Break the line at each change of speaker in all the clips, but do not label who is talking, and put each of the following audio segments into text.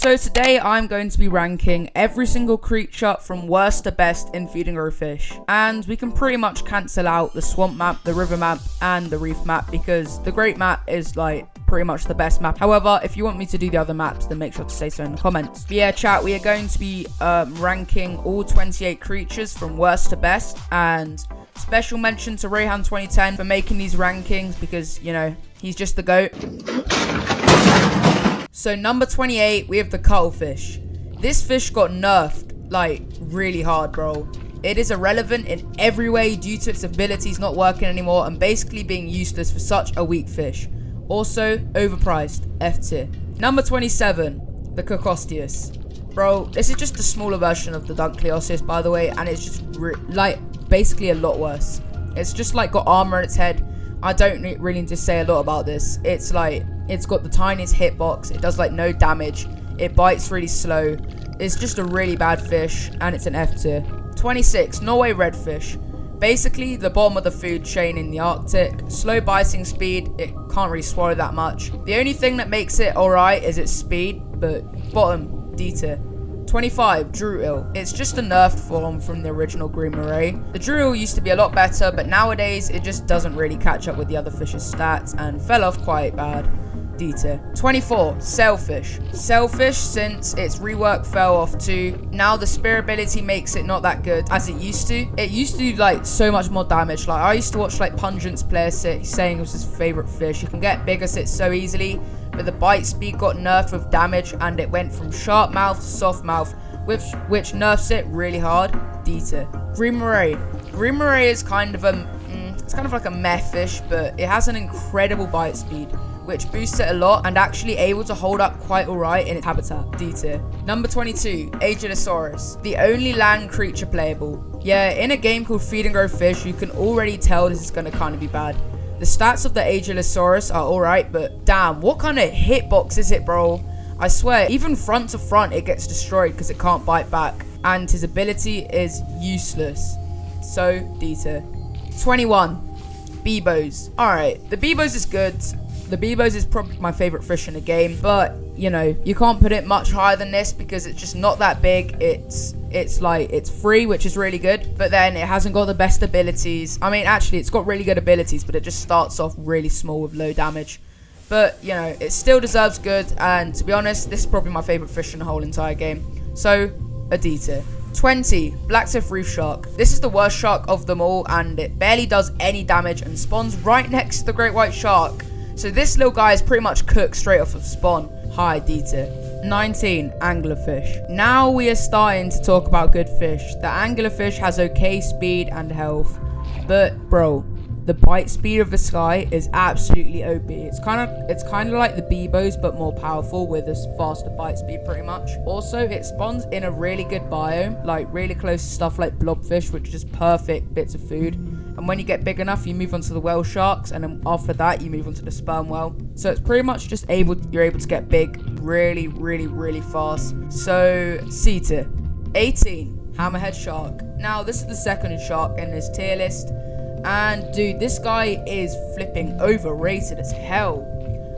So today I'm going to be ranking every single creature from worst to best in Feed and Grow Fish. And we can pretty much cancel out the swamp map, the river map, and the reef map because the great map is like pretty much the best map. However, if you want me to do the other maps, then make sure to say so in the comments. But yeah, chat, we are going to be ranking all 28 creatures from worst to best, and special mention to Rayhan 2010 for making these rankings because, you know, he's just the GOAT. So number 28, we have the cuttlefish. This fish got nerfed, like, really hard, bro. It is irrelevant in every way due to its abilities not working anymore and basically being useless for such a weak fish. Also, overpriced, F tier. Number 27, the Cocosteus. Bro, this is just a smaller version of the Dunkleosteus, by the way, and it's just, basically a lot worse. It's just, like, got armor on its head. I don't really need to say a lot about this. It's got the tiniest hitbox. It does, like, no damage. It bites really slow. It's just a really bad fish, and it's an F tier. 26, Norway Redfish. Basically, the bottom of the food chain in the Arctic. Slow biting speed. It can't really swallow that much. The only thing that makes it alright is its speed, but bottom, D tier. 25, Druil. It's just a nerfed form from the original Green Moray. The Druil used to be a lot better, but nowadays it just doesn't really catch up with the other fish's stats and fell off quite bad. D tier. 24, Sailfish. Sailfish, since its rework fell off too, now the spear ability makes it not that good as it used to. It used to do like so much more damage. Like I used to watch like Pungent's player sit saying it was his favorite fish. You can get bigger sits so easily, but the bite speed got nerfed with damage and it went from sharp mouth to soft mouth, which nerfs it really hard. D tier. Green Moray. Green Moray is kind of it's kind of like a meh fish, but it has an incredible bite speed, which boosts it a lot and actually able to hold up quite alright in its habitat. D tier. Number 22, Aegilosaurus. The only land creature playable. Yeah, in a game called Feed and Grow Fish, you can already tell this is going to kind of be bad. The stats of the Aegilosaurus are alright, but damn, what kind of hitbox is it, bro? I swear, even front to front, it gets destroyed because it can't bite back. And his ability is useless. So, D tier. 21, Bebos. Alright, the Bebos is good. The Bebos is probably my favorite fish in the game, but you know, you can't put it much higher than this because it's just not that big. It's free, which is really good, but then it hasn't got the best abilities. I mean, actually, it's got really good abilities, but it just starts off really small with low damage. But you know, it still deserves good, and to be honest, this is probably my favorite fish in the whole entire game. So, a D tier. 20, Blacktooth Reef Shark. This is the worst shark of them all, and it barely does any damage and spawns right next to the Great White Shark. So this little guy is pretty much cooked straight off of spawn. High D tier. 19, Anglerfish. Now we are starting to talk about good fish. The Anglerfish has okay speed and health, but bro, the bite speed of this guy is absolutely OP. It's kind of like the Bebos, but more powerful with a faster bite speed pretty much. Also, it spawns in a really good biome, like really close to stuff like blobfish, which is just perfect bits of food. And when you get big enough, you move on to the whale sharks, and then after that, you move on to the sperm whale. So it's pretty much just you're able to get big really, really, really fast. So C tier. 18, Hammerhead Shark. Now, this is the second shark in this tier list. And dude, this guy is flipping overrated as hell.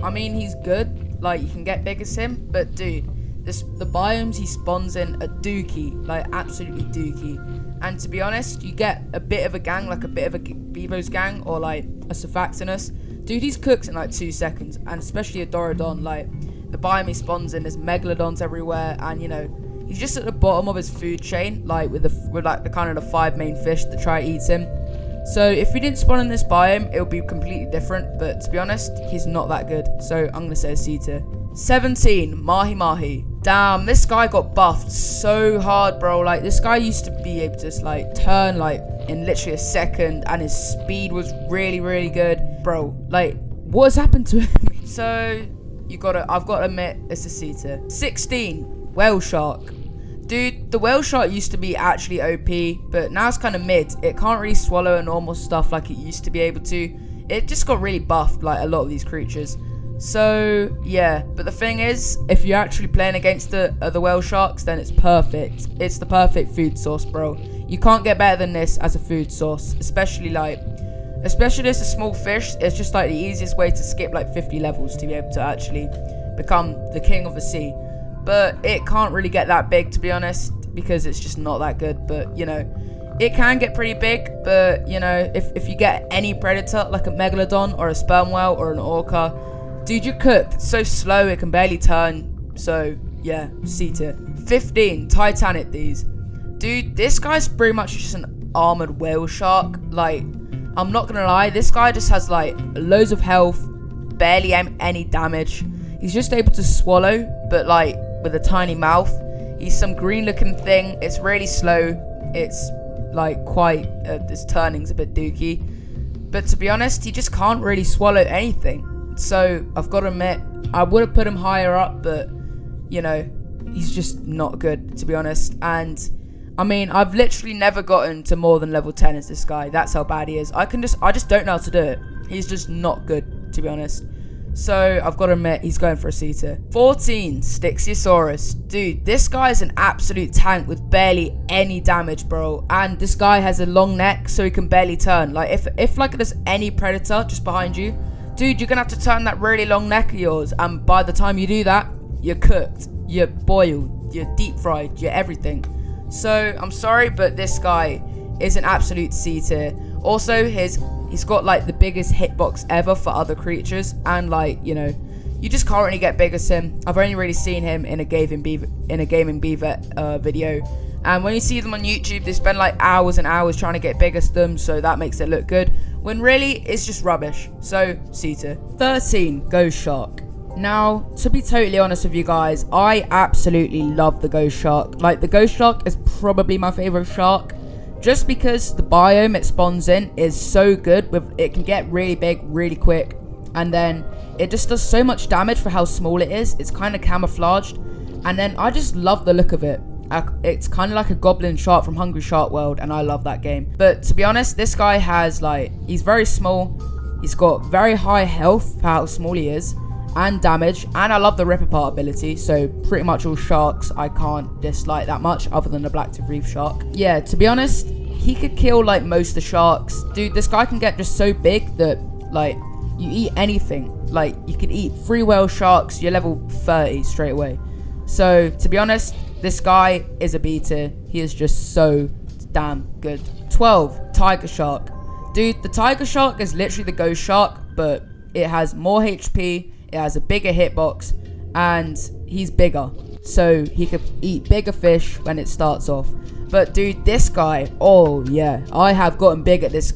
I mean, he's good, like you can get big as him, but dude, the biomes he spawns in are dookie, like absolutely dookie. And to be honest, you get a bit of a gang, like a bit of a Bebos gang or like a Surfactinus. Dude, he's cooked in like 2 seconds, and especially a Dorodon, like the biome he spawns in, there's Megalodons everywhere, and you know, he's just at the bottom of his food chain, like with like the kind of the 5 main fish that try to eat him. So if he didn't spawn in this biome, it would be completely different, but to be honest, he's not that good. So I'm gonna say C tier. 17, Mahi Mahi. Damn, this guy got buffed so hard, bro. Like, this guy used to be able to just, like, turn, like, in literally a second, and his speed was really, really good. Bro, like, what has happened to him? So, I've got to admit, it's a C tier. 16, Whale Shark. Dude, the whale shark used to be actually OP, but now it's kind of mid. It can't really swallow a normal stuff like it used to be able to. It just got really buffed, like a lot of these creatures. So, yeah. But the thing is, if you're actually playing against the whale sharks, then it's perfect. It's the perfect food source, bro. You can't get better than this as a food source. Especially as a small fish, it's just like the easiest way to skip like 50 levels to be able to actually become the king of the sea. but it can't really get that big, to be honest, because it's just not that good. But, you know, it can get pretty big, but, you know, if you get any predator, like a megalodon or a sperm whale or an orca, dude, you're cooked. It's so slow, it can barely turn. So, yeah, C tier. 15, Titanides. Dude, this guy's pretty much just an armored whale shark. Like, I'm not gonna lie, this guy just has, like, loads of health, barely any damage. He's just able to swallow, but, like, with a tiny mouth. He's some green-looking thing. It's really slow. It's, like, quite, his turning's a bit dookie. But to be honest, he just can't really swallow anything. So, I've got to admit, I would have put him higher up, but, you know, he's just not good, to be honest. And I mean, I've literally never gotten to more than level 10 as this guy. That's how bad he is. I just don't know how to do it. He's just not good, to be honest. So, I've got to admit, he's going for a C tier. 14, Styxiosaurus. Dude, this guy is an absolute tank with barely any damage, bro. And this guy has a long neck, so he can barely turn. Like, if like, there's any predator just behind you, dude, you're going to have to turn that really long neck of yours. And by the time you do that, you're cooked. You're boiled. You're deep fried. You're everything. So, I'm sorry, but this guy is an absolute C tier. Also, he's got, like, the biggest hitbox ever for other creatures. And, like, you know, you just can't really get big as him. I've only really seen him in a Gaming Beaver video. And when you see them on YouTube, they spend, like, hours and hours trying to get big as them. So, that makes it look good. When really, it's just rubbish. So, C tier. 13, Ghost Shark. Now, to be totally honest with you guys, I absolutely love the Ghost Shark. Like, the Ghost Shark is probably my favorite shark, just because the biome it spawns in is so good. It can get really big really quick, and then it just does so much damage for how small it is. It's kind of camouflaged, and then I just love the look of it. It's kind of like a goblin shark from Hungry Shark World, and I love that game. But to be honest, this guy has, like, he's very small. He's got very high health for how small he is, and damage, and I love the rip apart ability. So pretty much all sharks I can't dislike that much, other than the black tip reef shark. Yeah, to be honest, he could kill, like, most of the sharks. Dude, this guy can get just so big that, like, you eat anything. Like, you could eat 3 whale sharks, you're level 30 straight away. So to be honest, this guy is a B tier. He is just so damn good. 12, Tiger Shark. Dude, the Tiger Shark is literally the Ghost Shark, but it has more HP, it has a bigger hitbox, and he's bigger. So he could eat bigger fish when it starts off. But dude, this guy, oh yeah, I've gotten big as this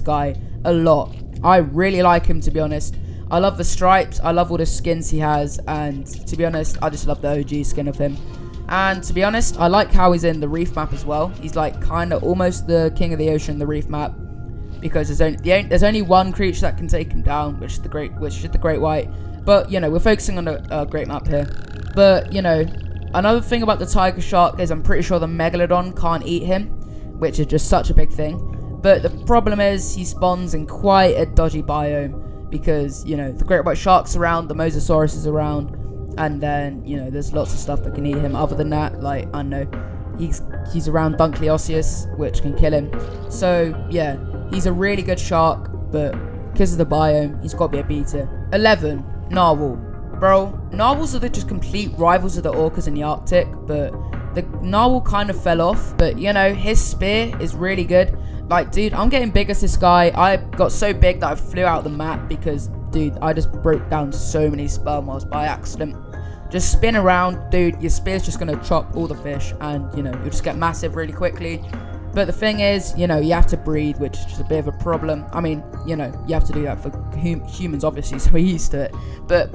guy a lot. I really like him, to be honest. I love the stripes, I love all the skins he has, and to be honest, I just love the OG skin of him. And to be honest, I like how he's in the reef map as well. He's like kind of almost the king of the ocean, the reef map, because there's only one creature that can take him down, which is the great white. But you know, we're focusing on a great map here. But you know, another thing about the Tiger Shark is I'm pretty sure the Megalodon can't eat him, which is just such a big thing. But the problem is he spawns in quite a dodgy biome, because you know, the great white shark's around, the Mosasaurus is around, and then you know, there's lots of stuff that can eat him. Other than that, like, I don't know, he's around Dunkleosteus, which can kill him. So yeah, he's a really good shark, but because of the biome, he's got to be a B tier. 11, Narwhal. Bro, narwhals are the just complete rivals of the orcas in the Arctic, but the narwhal kind of fell off. But you know, his spear is really good. Like, dude, I'm getting big as this guy. I got so big that I flew out the map because, dude, I just broke down so many sperm whales by accident. Just spin around, dude, your spear's just gonna chop all the fish, and you know, you'll just get massive really quickly. But the thing is, you know, you have to breathe, which is just a bit of a problem. I mean, you know, you have to do that for humans, obviously, so we're used to it. But,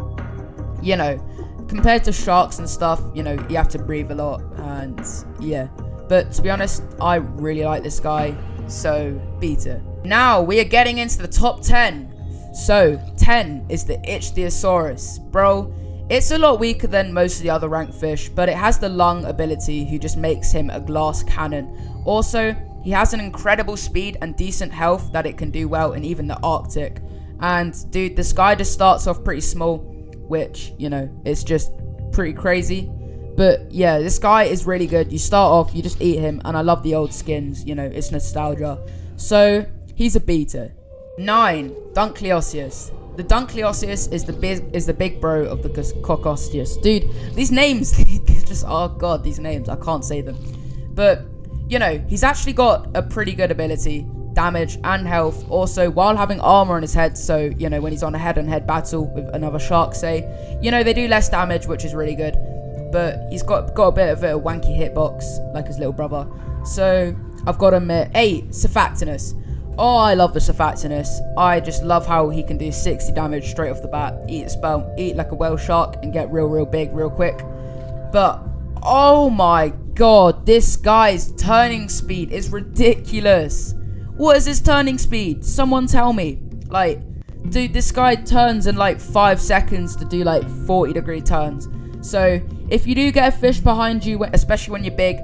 you know, compared to sharks and stuff, you know, you have to breathe a lot, and yeah. But to be honest, I really like this guy, so B tier. Now, we are getting into the top 10. So, 10 is the Ichthyosaurus. Bro, it's a lot weaker than most of the other ranked fish, but it has the lung ability, who just makes him a glass cannon. Also, he has an incredible speed and decent health that it can do well in even the Arctic. And dude, this guy just starts off pretty small, which, you know, it's just pretty crazy. But yeah, this guy is really good. You start off, you just eat him, and I love the old skins, you know, it's nostalgia. So, he's a B tier. 9, Dunkleosteus. The Dunkleosteus is the big bro of the Cocosteus. Dude, these names, just, oh god, these names, I can't say them. But, you know, he's actually got a pretty good ability, damage and health, also while having armor on his head, so, you know, when he's on a head-on-head battle with another shark, say, you know, they do less damage, which is really good. But he's got a bit of a wanky hitbox, like his little brother. So, I've got to admit, 8, Surfactinus. Oh, I love the Surfactinus. I just love how he can do 60 damage straight off the bat, eat like a whale shark, and get real big real quick. But, oh my god, this guy's turning speed is ridiculous. What is his turning speed? Someone tell me. Like, dude, this guy turns in like 5 seconds to do like 40-degree turns. So, if you do get a fish behind you, especially when you're big,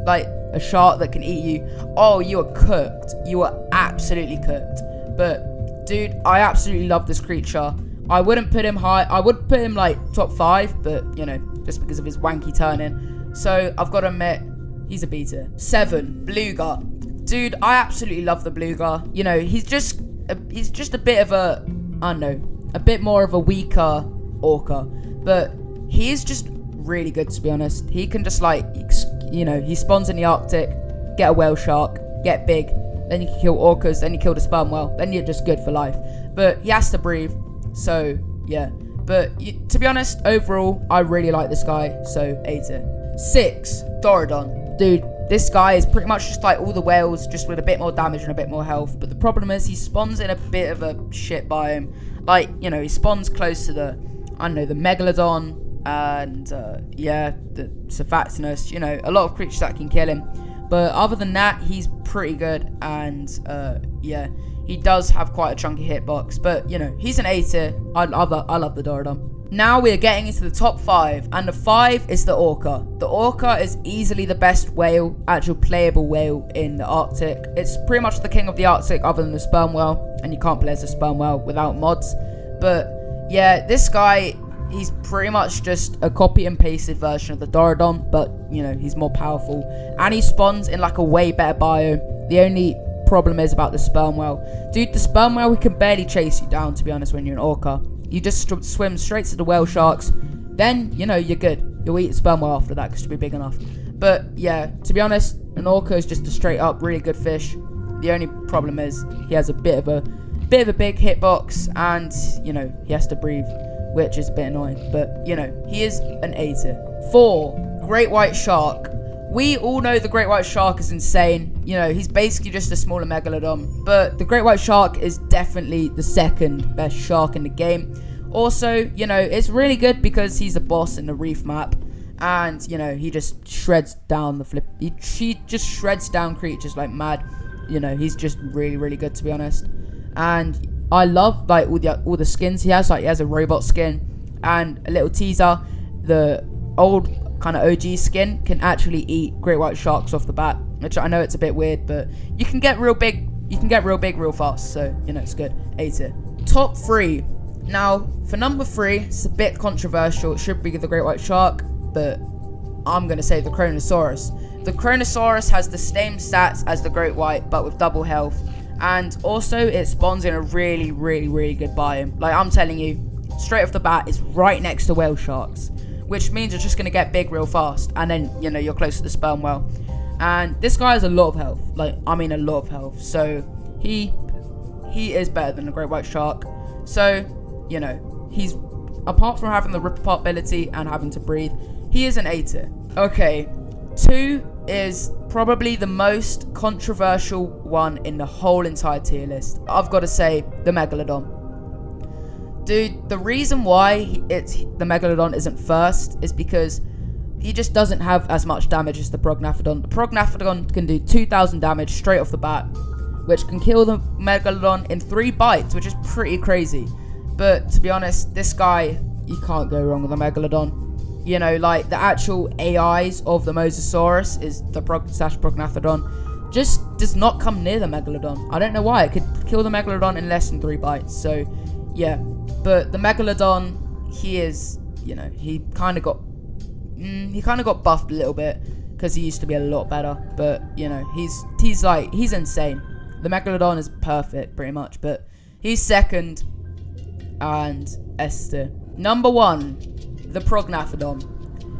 like a shark that can eat you, oh, you are cooked. You are absolutely cooked. But, dude, I absolutely love this creature. I wouldn't put him high. I would put him like top 5, but, you know, just because of his wanky turning. So, I've got to admit, he's a beta. 7, Beluga. Dude, I absolutely love the Beluga. You know, he's just a bit of a, I don't know, a bit more of a weaker orca. But he is just really good, to be honest. He can just, like, you know, he spawns in the Arctic, get a whale shark, get big, then you can kill orcas, then you kill the sperm whale, then you're just good for life. But he has to breathe, so, yeah. But, to be honest, overall, I really like this guy, so 8 tier. 6, Dorodon. Dude, this guy is pretty much just like all the whales, just with a bit more damage and a bit more health. But the problem is he spawns in a bit of a shit biome. Like, you know, he spawns close to the, I don't know, the Megalodon and, yeah, the Surfactinus. You know, a lot of creatures that can kill him. But other than that, he's pretty good. And, yeah, he does have quite a chunky hitbox. But, you know, he's an A tier. I love the Dorodon. Now we are getting into the top 5, and the 5 is the Orca. The Orca is easily the best whale, actual playable whale in the Arctic. It's pretty much the king of the Arctic other than the sperm whale, and you can't play as a sperm whale without mods. But yeah, this guy, he's pretty much just a copy and pasted version of the Dorodon, but you know, he's more powerful. And he spawns in like a way better biome. The only problem is about the sperm whale. Dude, the sperm whale, he can barely chase you down, to be honest, when you're an Orca. You just swim straight to the whale sharks, then, you know, you're good. You'll eat sperm whale after that because you'll be big enough. But, yeah, to be honest, an orca is just a straight up really good fish. The only problem is he has a bit of a big hitbox, and, you know, he has to breathe, which is a bit annoying. But, you know, he is an A tier. 4, Great White Shark. We all know the Great White Shark is insane. You know, he's basically just a smaller Megalodon. But the Great White Shark is definitely the second best shark in the game. Also, you know, it's really good because he's a boss in the reef map. And, you know, he just shreds down the flip. He just shreds down creatures like mad. You know, he's just really, really good, to be honest. And I love, like, all the skins he has. Like, he has a robot skin. And a little teaser, the old kind of OG skin can actually eat great white sharks off the bat, which I know it's a bit weird, but you can get real big real fast, so you know, it's good. A tier. Top 3. Now for number 3, it's a bit controversial. It should be the great white shark, but I'm gonna say the Kronosaurus. The Kronosaurus has the same stats as the great white, but with double health, and also it spawns in a really, really, really good biome. Like, I'm telling you, straight off the bat, it's right next to whale sharks, which means you're just going to get big real fast, and then, you know, you're close to the sperm whale. And this guy has a lot of health, like, I mean a lot of health, so he is better than the great white shark. So, you know, he's, apart from having the rip apart ability and having to breathe, he is an A tier. Okay, 2 is probably the most controversial one in the whole entire tier list. I've got to say, the Megalodon. Dude, the reason why the Megalodon isn't first is because he just doesn't have as much damage as the Prognathodon. The Prognathodon can do 2,000 damage straight off the bat, which can kill the Megalodon in 3 bites, which is pretty crazy. But to be honest, this guy, you can't go wrong with a Megalodon. You know, like, the actual AIs of the Mosasaurus is the Prognathodon. Just does not come near the Megalodon. I don't know why. It could kill the Megalodon in less than 3 bites. So, yeah. But the Megalodon, he is, you know, he kind of got buffed a little bit because he used to be a lot better. But, you know, he's insane. The Megalodon is perfect, pretty much. But he's second. and S tier. Number 1, the Prognathodon.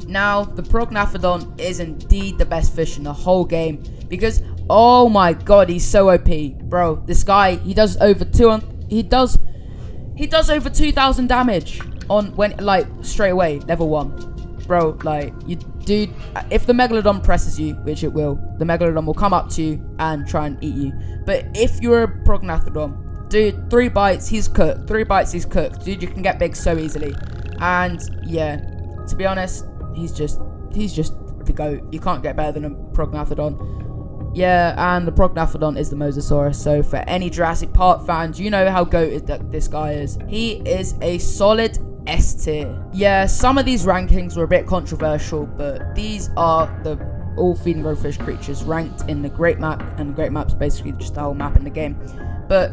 Now, the Prognathodon is indeed the best fish in the whole game because, oh my god, he's so OP. Bro, this guy, he does over 2,000 damage on when, like, straight away, level 1. Bro, like, dude, if the Megalodon presses you, which it will, the Megalodon will come up to you and try and eat you. But if you're a Prognathodon, dude, 3 bites, he's cooked. 3 bites, he's cooked. Dude, you can get big so easily. And, yeah, to be honest, he's just the GOAT. You can't get better than a Prognathodon. Yeah, and the Prognathodon is the Mosasaurus. So for any Jurassic Park fans, you know how GOATed this guy is. He is a solid S tier. Yeah, some of these rankings were a bit controversial, but these are the all Feed and Grow Fish creatures ranked in the Great Map, and the Great Map's basically just the whole map in the game. But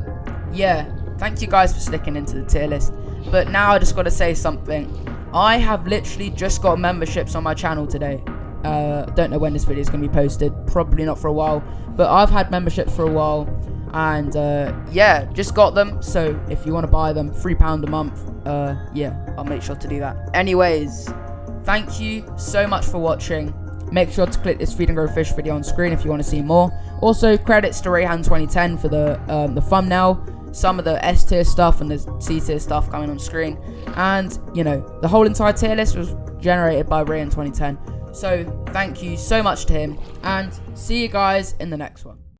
yeah, thank you guys for sticking into the tier list. But now I just got to say something. I have literally just got memberships on my channel today. Don't know when this video is going to be posted, probably not for a while, but I've had memberships for a while, and yeah, just got them. So if you want to buy them, £3 a month, yeah, I'll make sure to do that. Anyways, thank you so much for watching. Make sure to click this Feed and Grow Fish video on screen if you want to see more. Also, credits to Rayhan 2010 for the thumbnail, some of the S tier stuff and the C tier stuff coming on screen, and you know, the whole entire tier list was generated by Rayhan 2010. So thank you so much to him, and see you guys in the next one.